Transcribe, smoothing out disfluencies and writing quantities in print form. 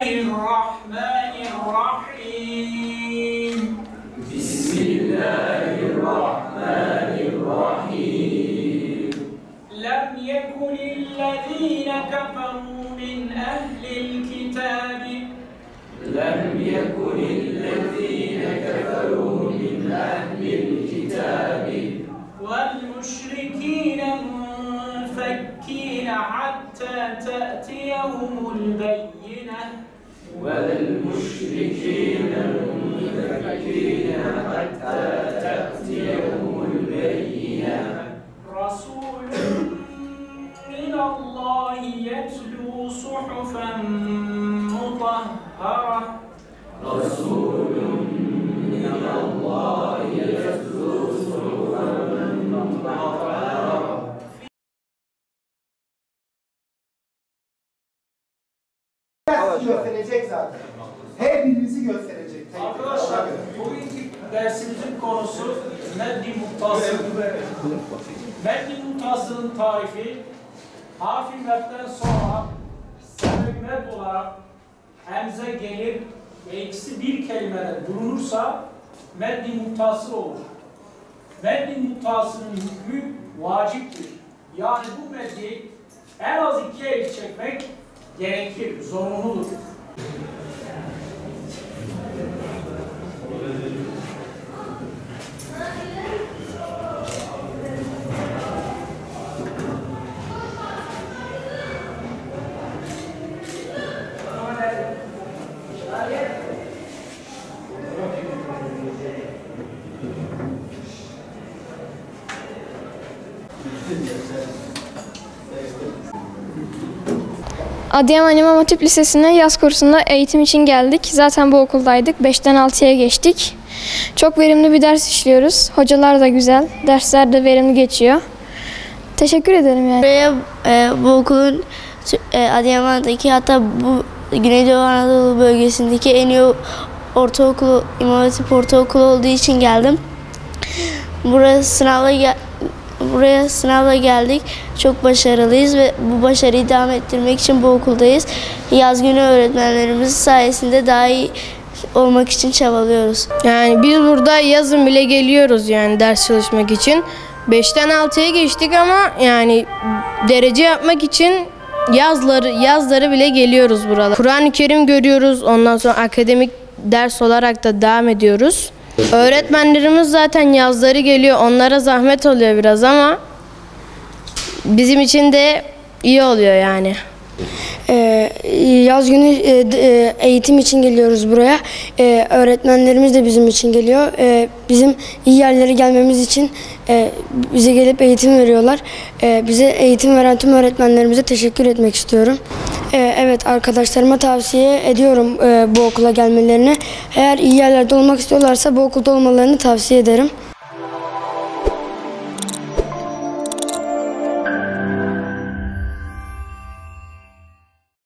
Bismillahirrahmanirrahim. Bismillahirrahmanirrahim. Lem yekunillezine keferu min ehlil kitabi. Lem yekunillezine keferu min ehlil kitabi. Vel müşrikine munfekkine hatta te'tiyehumul beyyine. وَالْمُشْرِكِينَ مُنْفَكِّينَ حَتَّى تَأْتِيَهُمُ الْبَيِّنَةُ رَسُولٌ مِّنَ اللَّهِ يَتْلُو صُحُفًا مُطَهَّرَةً رَسُولٌ مِّنَ اللَّهِ يَتْلُو صُحُفًا مُطَهَّرَةً. Gösterecek zaten. Hepinizi gösterecek. Arkadaşlar, bugünkü dersimizin konusu meddi muttasıl. Meddi muttasılın tarifi, harf-i medden sonra sebep med olarak hemze gelir ve ikisi bir kelimede bulunursa meddi muttasıl olur. Meddi muttasılın hükmü vaciptir. Yani bu meddi en az 2 el çekmek gerekir, zorunludur. Adıyaman İmam Hatip Lisesi'ne yaz kursunda eğitim için geldik. Zaten bu okuldaydık. 5'ten 6'ya geçtik. Çok verimli bir ders işliyoruz. Hocalar da güzel. Dersler de verimli geçiyor. Teşekkür ederim yani. Buraya bu okulun Adıyaman'daki, hatta bu Güneydoğu Anadolu bölgesindeki en iyi ortaokulu, İmam Hatip Ortaokulu olduğu için geldim. Buraya sınavla geldik. Çok başarılıyız ve bu başarıyı devam ettirmek için bu okuldayız. Yaz günü öğretmenlerimiz sayesinde daha iyi olmak için çabalıyoruz. Yani biz burada yazın bile geliyoruz yani ders çalışmak için. 5'ten 6'ya geçtik ama yani derece yapmak için yazları bile geliyoruz buralara. Kur'an-ı Kerim görüyoruz. Ondan sonra akademik ders olarak da devam ediyoruz. Öğretmenlerimiz zaten yazları geliyor. Onlara zahmet oluyor biraz ama bizim için de iyi oluyor yani. Yaz günü eğitim için geliyoruz buraya. Öğretmenlerimiz de bizim için geliyor. Bizim iyi yerlere gelmemiz için bize gelip eğitim veriyorlar. Bize eğitim veren tüm öğretmenlerimize teşekkür etmek istiyorum. Evet, arkadaşlarıma tavsiye ediyorum bu okula gelmelerini. Eğer iyi yerlerde olmak istiyorlarsa bu okulda olmalarını tavsiye ederim.